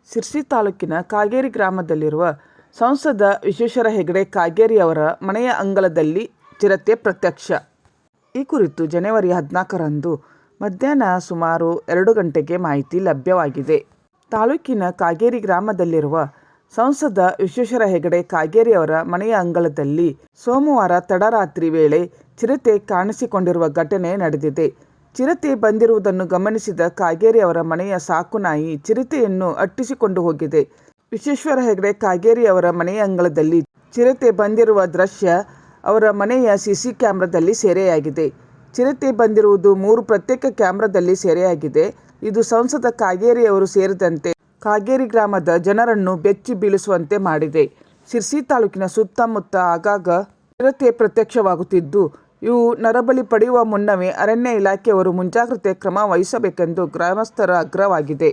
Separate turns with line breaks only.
ಶಿರ್ಸಿ ತಾಲೂಕಿನ ಕಾಗೇರಿ ಗ್ರಾಮದಲ್ಲಿರುವ ಸಂಸದ ವಿಶ್ವೇಶ್ವರ ಹೆಗಡೆ ಕಾಗೇರಿಯವರ ಮನೆಯ ಅಂಗಳದಲ್ಲಿ ಚಿರತೆ ಪ್ರತ್ಯಕ್ಷ. ಈ ಕುರಿತು ಜನವರಿ 14ರಂದು ಮಧ್ಯಾಹ್ನ ಸುಮಾರು 2 ಗಂಟೆಗೆ ಮಾಹಿತಿ ಲಭ್ಯವಾಗಿದೆ. ತಾಲೂಕಿನ ಕಾಗೇರಿ ಗ್ರಾಮದಲ್ಲಿರುವ ಸಂಸದ ವಿಶ್ವೇಶ್ವರ ಹೆಗಡೆ ಕಾಗೇರಿಯವರ ಮನೆಯ ಅಂಗಳದಲ್ಲಿ ಸೋಮವಾರ ತಡರಾತ್ರಿ ವೇಳೆ ಚಿರತೆ ಕಾಣಿಸಿಕೊಂಡಿರುವ ಘಟನೆ ನಡೆದಿದೆ. ಚಿರತೆ ಬಂದಿರುವುದನ್ನು ಗಮನಿಸಿದ ಕಾಗೇರಿಯವರ ಮನೆಯ ಸಾಕುನಾಯಿ ಚಿರತೆಯನ್ನು ಅಟ್ಟಿಸಿಕೊಂಡು ಹೋಗಿದೆ. ವಿಶ್ವೇಶ್ವರ ಹೆಗಡೆ ಕಾಗೇರಿಯವರ ಮನೆಯ ಅಂಗಳದಲ್ಲಿ ಚಿರತೆ ಬಂದಿರುವ ದೃಶ್ಯ ಅವರ ಮನೆಯ ಸಿಸಿ ಕ್ಯಾಮೆರಾದಲ್ಲಿ ಸೆರೆಯಾಗಿದೆ. ಚಿರತೆ ಬಂದಿರುವುದು 3 ಪ್ರತ್ಯೇಕ ಕ್ಯಾಮೆರಾದಲ್ಲಿ ಸೆರೆಯಾಗಿದೆ. ಇದು ಸಂಸದ ಕಾಗೇರಿಯವರು ಸೇರಿದಂತೆ ಕಾಗೇರಿ ಗ್ರಾಮದ ಜನರನ್ನು ಬೆಚ್ಚಿ ಬೀಳಿಸುವಂತೆ ಮಾಡಿದೆ. ಶಿರ್ಸಿ ತಾಲೂಕಿನ ಸುತ್ತಮುತ್ತ ಆಗಾಗ ಚಿರತೆ ಪ್ರತ್ಯಕ್ಷವಾಗುತ್ತಿದ್ದು, ಇವು ನರಬಲಿ ಪಡೆಯುವ ಮುನ್ನವೇ ಅರಣ್ಯ ಇಲಾಖೆಯವರು ಮುಂಜಾಗ್ರತೆ ಕ್ರಮ ವಹಿಸಬೇಕೆಂದು ಗ್ರಾಮಸ್ಥರ ಆಗ್ರಹವಾಗಿದೆ.